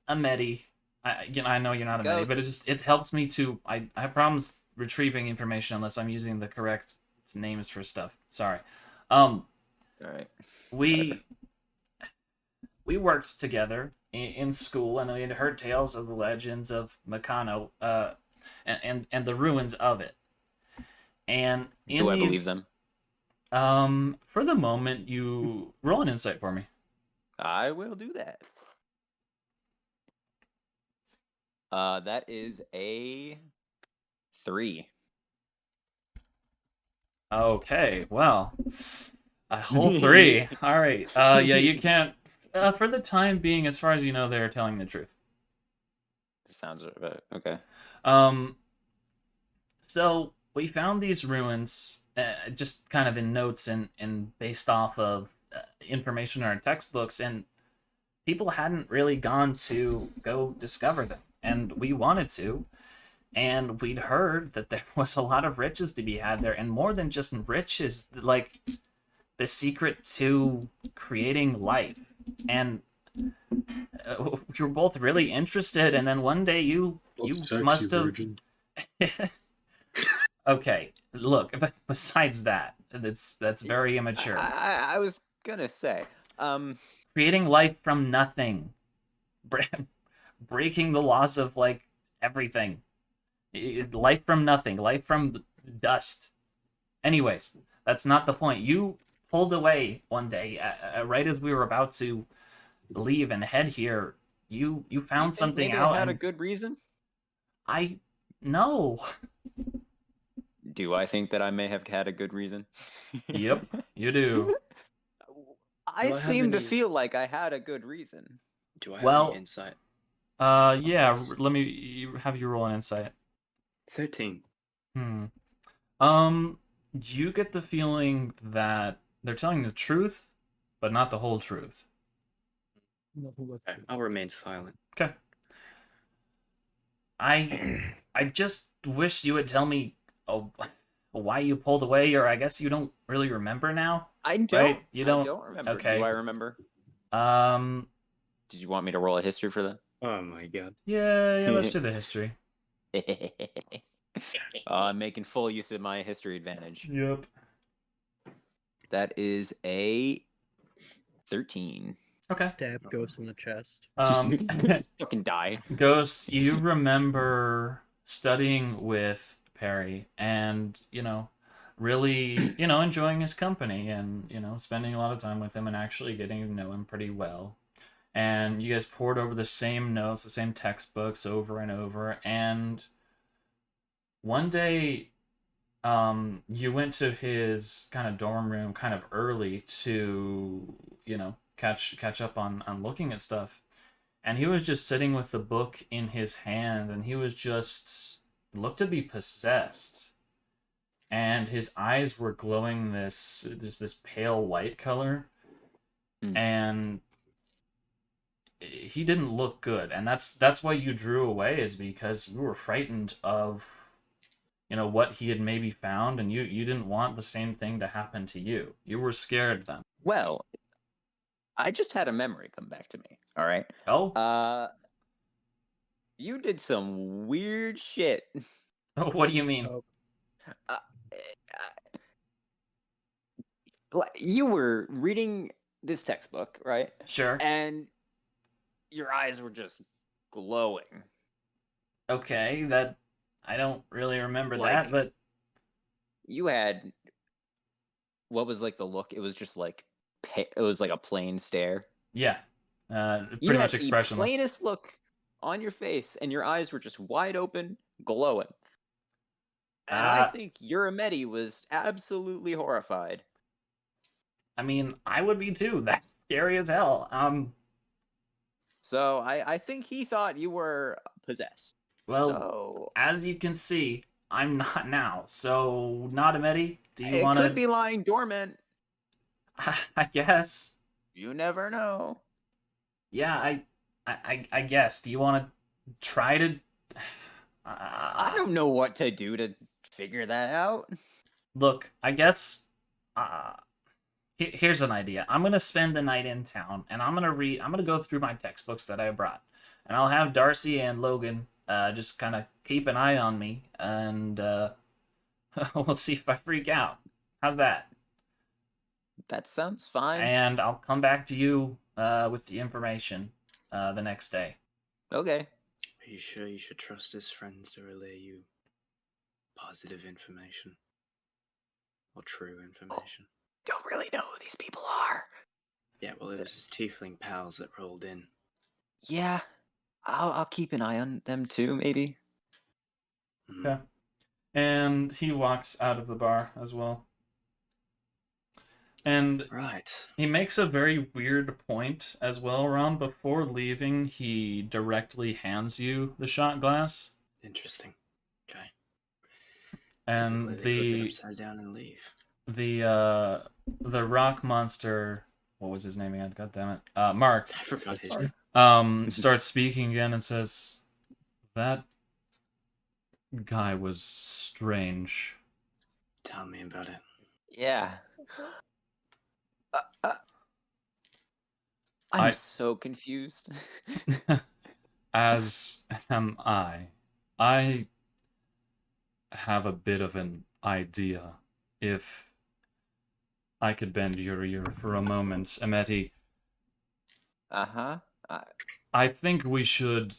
a Medi, I know you're not a Medi, but it helps me to. I have problems retrieving information unless I'm using the correct names for stuff. Sorry. All right. We worked together in school, and we had heard tales of the legends of Makano, and the ruins of it. And in Do I these, believe them? For the moment, you roll an insight for me. I will do that. That is a 3. Okay, well, a whole 3. All right. Yeah, you can't. For the time being, as far as you know, they're telling the truth. Sounds okay. So we found these ruins, just kind of in notes and based off of information in our textbooks, and people hadn't really gone to go discover them, and we wanted to. And we'd heard that there was a lot of riches to be had there, and more than just riches, like the secret to creating life. And we were both really interested, and then one day you Sexy must have. virgin. Okay, look. Besides that, that's very immature. I was gonna say, Creating life from nothing, breaking the laws of like everything. Life from nothing, life from dust. Anyways, that's not the point. You pulled away one day, right as we were about to leave and head here You You found think something maybe out, I had a and good reason? no. Do I think that I may have had a good reason? Yep, you do. I Do I have seem to any- feel like I had a good reason. Do I have Well, any insight? Yeah. this? Let me have you roll an insight. 13. Hmm. You get the feeling that they're telling the truth, but not the whole truth. Okay, I'll remain silent. Okay. I just wish you would tell me, oh, why you pulled away, or I guess you don't really remember now. I don't. Right? You I don't- don't remember. okay. Do I remember? Um. Did you want me to roll a history for that? Oh my god. Yeah. Let's do the history. I'm making full use of my history advantage. Yep. That is a 13. Okay. Stab Ghost in the chest. Fucking die. Ghost, you remember studying with Perry and, really, enjoying his company and, spending a lot of time with him and actually getting to know him pretty well. And you guys poured over the same notes, the same textbooks over and over. And one day, you went to his kind of dorm room kind of early to, catch up on looking at stuff. And he was just sitting with the book in his hand, and he was just looked to be possessed. And his eyes were glowing this pale white color. Hmm. And he didn't look good. And that's why you drew away, is because you were frightened of what he had maybe found, and you didn't want the same thing to happen to you. You were scared then. Well, I just had a memory come back to me. All right. Oh, You did some weird shit. what do you mean? Oh. You were reading this textbook, right? Sure. And your eyes were just glowing. Okay, that I don't really remember Like- that, but You had what was like the look? It was just like it was like a plain stare. yeah, You pretty much had the expressionless. plainest look on your face, and your eyes were just wide open, glowing. And I think Urameti was absolutely horrified. I mean, I would be too. That's scary as hell. So I think he thought you were possessed. Well, So as you can see, I'm not now. So, Nadamedi, do you it want could to? be lying dormant. I guess. You never know. Yeah, I guess. Do you want to try to? I don't know what to do to figure that out. Look, I guess. Here's an idea. I'm gonna spend the night in town, and I'm gonna go through my textbooks that I brought, and I'll have Darcy and Logan just kind of keep an eye on me, and we'll see if I freak out. How's that? That sounds fine. And I'll come back to you with the information the next day. Okay. Are you sure you should trust his friends to relay you positive information? Or true information? Don't really know who these people are. Yeah, well, it was his tiefling pals that rolled in. Yeah. I'll keep an eye on them too, maybe. Mhm. Okay. And he walks out of the bar as well. And Right. he makes a very weird point as well, Ron. Before leaving, he directly hands you the shot glass. Interesting. Okay. And Typically they flip it upside down and leave. the rock monster, what was his name again? God damn it. Mark, I forgot his. starts speaking again and says, "That guy was strange." Tell me about it. Yeah. I'm I- so confused. As am I. I have a bit of an idea. If I could bend your ear for a moment, Ameti, Uh-huh. I think we should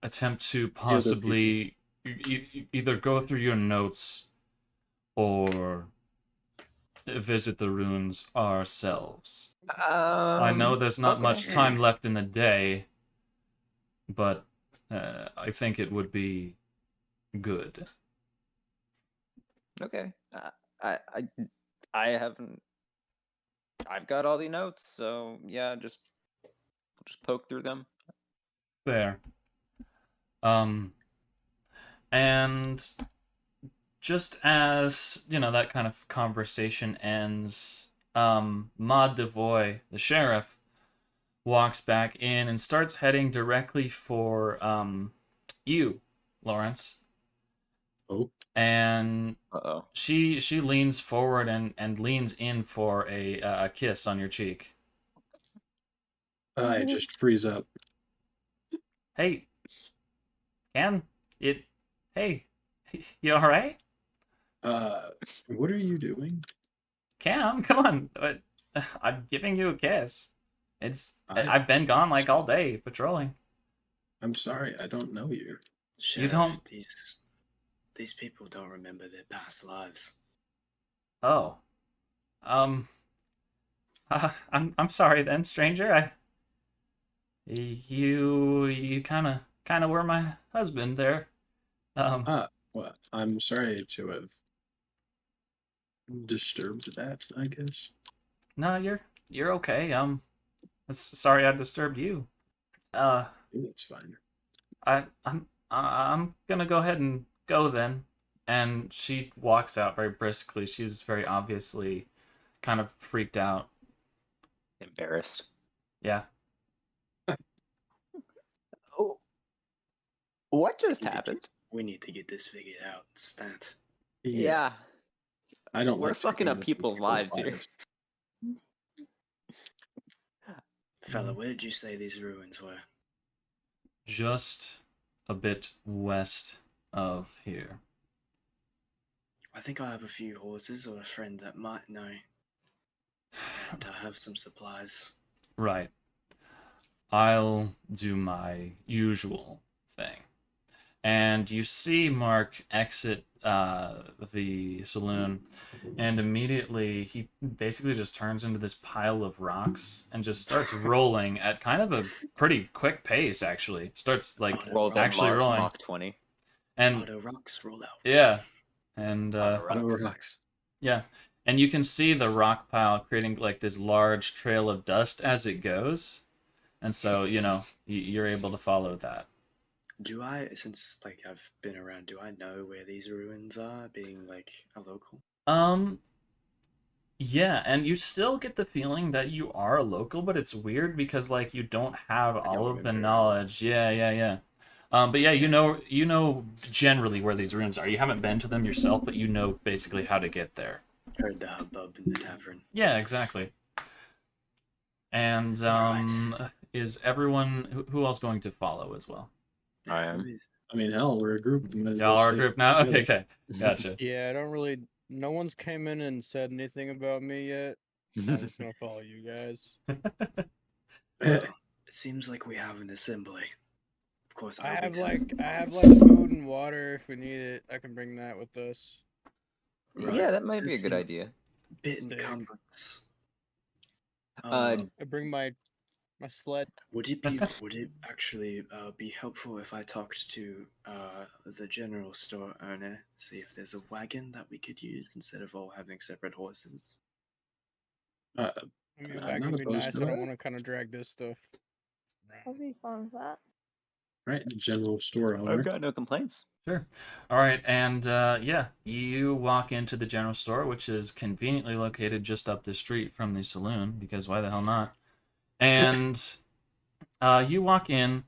attempt to possibly either go through your notes or visit the ruins ourselves. I know there's not much Okay. time left in the day, but I think it would be good. Okay. I haven't. I've got all the notes, so yeah, just poke through them. Fair. And just as, that kind of conversation ends, Maud Devoy, the sheriff, walks back in and starts heading directly for you, Lawrence. Oh, Uh And oh. she leans forward and leans in for a kiss on your cheek. I just freeze up. Hey, Cam, hey, you all right? What are you doing? Cam, come on. I'm giving you a kiss. I've been gone like all day patrolling. I'm sorry, I don't know you. Sheriff, don't- these people don't remember their past lives. Oh. I'm sorry then, stranger. You kind of were my husband there. Well, I'm sorry to have disturbed that, I guess. No, you're okay. Sorry I disturbed you. It's fine. I'm gonna go ahead and go then. And she walks out very briskly. She's very obviously kind of freaked out. Embarrassed. Yeah. Oh. What just We need to happened? We need to get this figured out. Stat. Yeah. I don't We're like fucking taking up other people's lives here. Fella, where did you say these ruins were? Just a bit west of here. I think I have a few horses or a friend that might know. And I have some supplies. Right. I'll do my usual thing. And you see Mark exit the saloon, and immediately he basically just turns into this pile of rocks and just starts rolling at kind of a pretty quick pace, actually. Starts, like, Rolls Auto on actually rolling. Mach 20. And, Auto rocks roll out. yeah. And, Auto Auto rocks. rocks. yeah. And you can see the rock pile creating, like, this large trail of dust as it goes. And so, you're able to follow that. Do I, since like I've been around, do I know where these ruins are, being like a local? Yeah, and you still get the feeling that you are a local, but it's weird because like you don't have don't all of the remember. knowledge. Yeah. But yeah, you know generally where these ruins are. You haven't been to them yourself, but you know basically how to get there. Heard the hubbub in the tavern. Yeah, exactly. And Alright. is everyone who else going to follow as well? I am. I mean, hell, we're a group. We might as Y'all well are a stay group now? together. Okay. Gotcha. Yeah, I don't really. No one's came in and said anything about me yet. So I'm just gonna follow you guys. Well, it seems like we have an assembly. Of course, I I'll have be like food and water if we need it. I can bring that with us. Yeah, that might be a This good seem- idea. Bit Steak. encumbrance. Uh, I bring my sled. Would it actually be helpful if I talked to the general store owner, see if there's a wagon that we could use instead of all having separate horses? Uh, I mean, I'm that not can be opposed nice. to I don't that. want to kind of drag this stuff. I'll be fine with that. right, general store owner. I've got no complaints. Sure. All right, and yeah, you walk into the general store, which is conveniently located just up the street from the saloon, because why the hell not? And you walk in,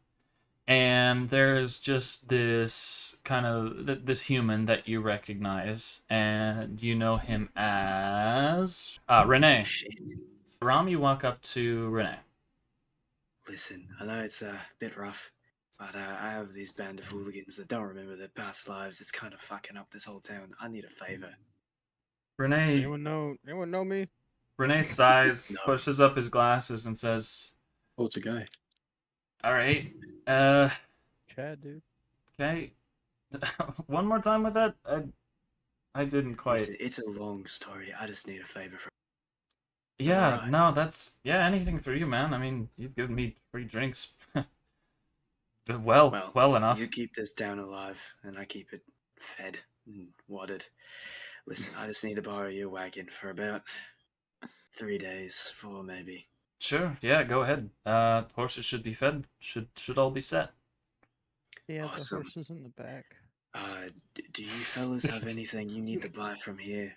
and there's just this kind of this human that you recognize, and you know him as Renee. Shit. Ram, you walk up to Renee. Listen, I know it's a bit rough, but I have these band of hooligans that don't remember their past lives. It's kind of fucking up this whole town. I need a favor. Renee Anyone know me? Renee sighs, No. pushes up his glasses, and says, Oh, it's a guy. "All right, Chad, dude. okay, one more time with that. I didn't quite. It's a long story. I just need a favor from. Is that Yeah, alright? no, that's anything for you, man. I mean, you've given me free drinks. well enough. You keep this town alive, and I keep it fed and watered. Listen, I just need to borrow your wagon for about 3 days, 4 maybe. Sure, yeah, go ahead. Horses should be fed. Should all be set. Yeah, Awesome. the horses in the back. Do you fellas have anything you need to buy from here?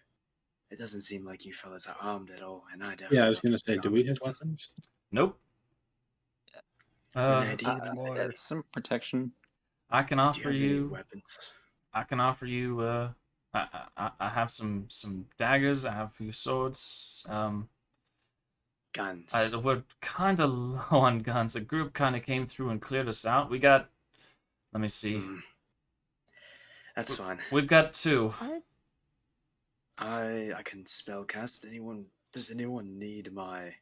It doesn't seem like you fellas are armed at all, and I definitely. Yeah, I was don't gonna say, have do we have armaments. weapons? Nope. Renee, do you, Some protection. I can do you offer have any you. weapons? I can offer you. I have some daggers. I have a few swords. Guns. We're kind of low on guns. The group kind of came through and cleared us out. We got. Let me see. That's fine. We've got 2. I can spell cast. Does anyone need my?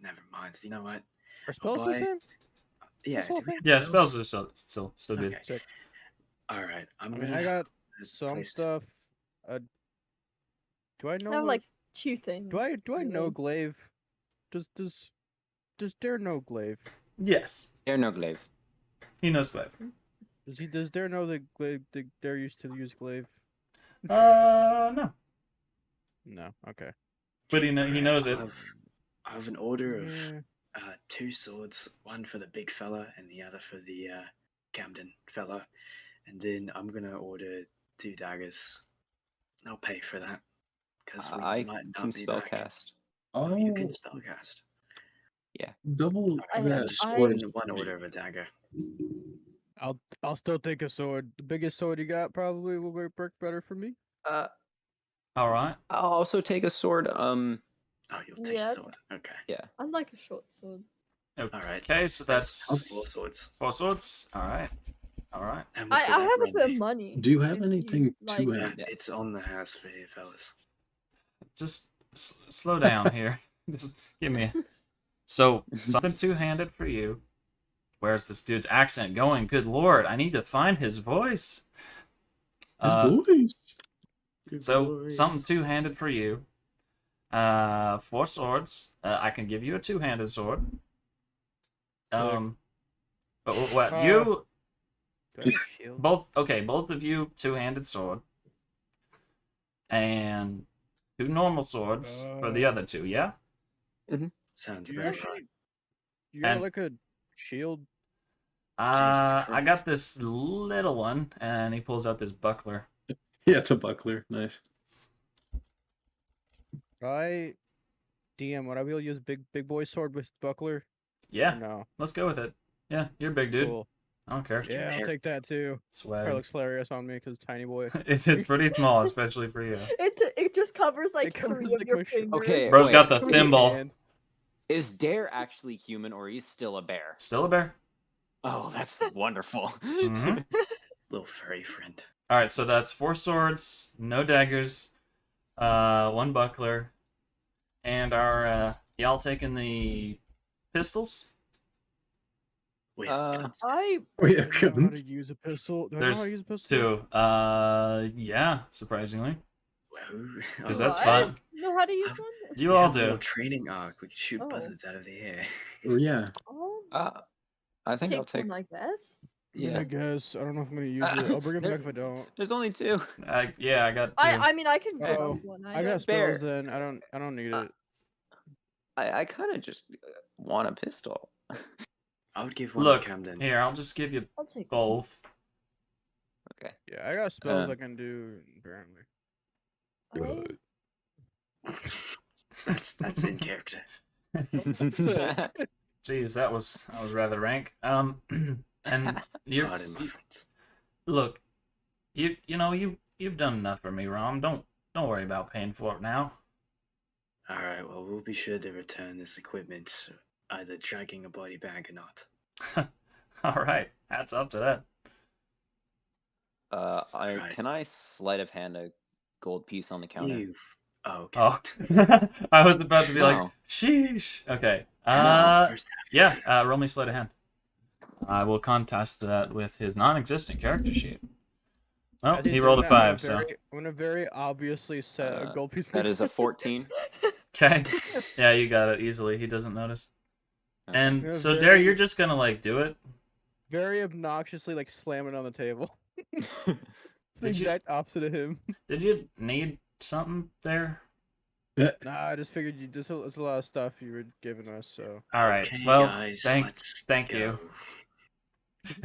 Never mind. You know what? Are spells the buy- same? Yeah. Spell do we have Yeah, spells are still good. Okay. Sick. All right. I I'm mean, gonna. I got a some place- stuff. Do I know? I have what- like 2 things. Do I know really. Glaive? Does Dare know Glaive? Yes, There no glaive. he knows Glaive. Does Dare know that Glaive? Dare used to use Glaive? No, No. Okay. but he knows it. I have an order of Yeah. 2 swords, one for the big fella and the other for the Camden fella, and then I'm gonna order 2 daggers. I'll pay for that because we I might not can be spell back. cast. Oh, You can spellcast. double I- that Just sword. one order of a dagger. I'll still take a sword. The biggest sword you got probably will work better for me. All right. I'll also take a sword. Oh, you'll take Yeah. a sword. Okay. I'd like a short sword. Okay. Alright. So that's 4 swords. 4 swords. All right. All right. How much I would that have a run bit of me? money. Do you have if anything like- to Yeah, hand? it's on the house for you fellas. Just slow down here. Just give me. So something 2-handed for you. Where's this dude's accent going? Good lord, I need to find his voice. His Uh, voice. So something 2-handed for you. 4 swords. I can give you a 2-handed sword. But what Uh, you Do I have a shield? both of you 2-handed sword, and 2 normal swords for the other 2. Yeah. Sounds Do you about actually? right. You got And- like a shield? I Christ. got this little one, and he pulls out this buckler. Yeah, it's a buckler. Nice. DM, would I be able to use big boy sword with buckler? Or Yeah, no. let's go with it. Yeah, you're a big dude. Cool. I don't care. Yeah, I'll Compare- take that too. Probably Swag. looks hilarious on me because tiny boy. It's pretty small, especially for you. It just covers like covers, 3 of like, your my shoulder. fingers. Okay, Bro's wait. got the With thimble. hand. Is Dare actually human or he's still a bear? Still a bear. Oh, that's wonderful. Mhm. Little furry friend. All right, so that's 4 swords, no daggers, 1 buckler, and our y'all taking the pistols. We have Uh, guns. I We Do have I know how to guns. use a pistol? Do I know how There's to use a pistol? 2. Yeah, surprisingly, Whoa. because that's What? fun. know how to use Um, one. You We all have a little do. training arc. We can shoot Oh. buzzards out of the air. Oh, yeah. Oh, I think I'll take. one, I guess. I mean, Yeah, I guess. I don't know if I'm gonna use it. I'll bring it There- back if I don't. there's only 2. Yeah, I got 2. I mean I can grab Oh, one. I got don't- Bear. spells then. I don't need it. I kind of just want a pistol. I would give one Look, to Camden. here, I'll just give you I'll take one. both. Okay. Yeah, I got spells Uh, I can do apparently. I- That's in character. Jeez, that was rather rank. And you Pardon my friends. look, you've done enough for me, Rom. Don't worry about paying for it now. Alright, well, we'll be sure to return this equipment, either dragging a body bag or not. All right, hats up to that. Right. Can I sleight of hand a gold piece on the counter? Oh, okay. Oh, I was about to be like, No. sheesh. Okay. That's the first half. Yeah. Roll me sleight of hand. I will contest that with his non-existent character sheet. Oh, As he's he doing rolled a that, I'm gonna 5, so. I'm gonna very obviously set a gold piece. That is a 14. Okay. Yeah, you got it easily. He doesn't notice. Okay. And Yeah, so, Dare, very- you're just gonna, like, do it? very obnoxiously like slamming on the table. It's the Did you- exact opposite of him. Did you need something there? Nah, I just figured it's a lot of stuff you were giving us, so. All right. Okay, Well, guys, thank let's you. go.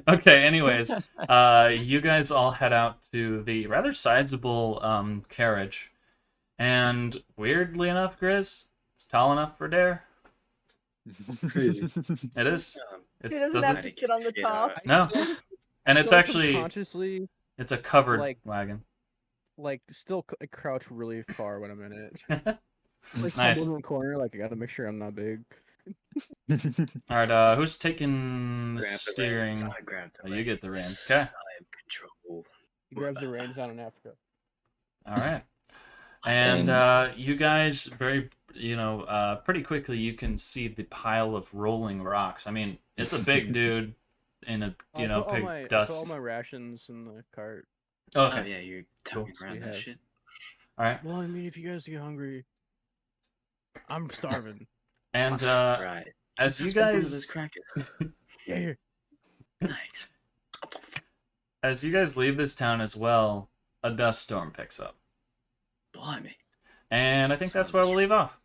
Okay, anyways, you guys all head out to the rather sizable carriage. And weirdly enough, Grizz, it's tall enough for Dare. Crazy. It is. Um, It's He doesn't doesn't have to sit on the fit top. our- No. And it's Still actually subconsciously it's a covered like- wagon. like still crouch really far when I'm in it. Like Nice. humbled in the corner, like I gotta make sure I'm not big. All right, who's taking the Grab the steering? reins, I grab the Oh, you get the reins. reins. Okay. I am control. He grabs the reins down in Africa. All right. And you guys pretty quickly you can see the pile of rolling rocks. I mean, it's a big dude in a I put all big my, I put dust. all my rations in the cart. Okay. Oh yeah, you're tugging So around you that have- shit. All right. Well, I mean, if you guys get hungry, I'm starving. And Right. as you Let's make one of guys those crackers. Yeah, here. Nice. as you guys leave this town as well, a dust storm picks up. Blimey. And I think that's where Sounds we'll leave off.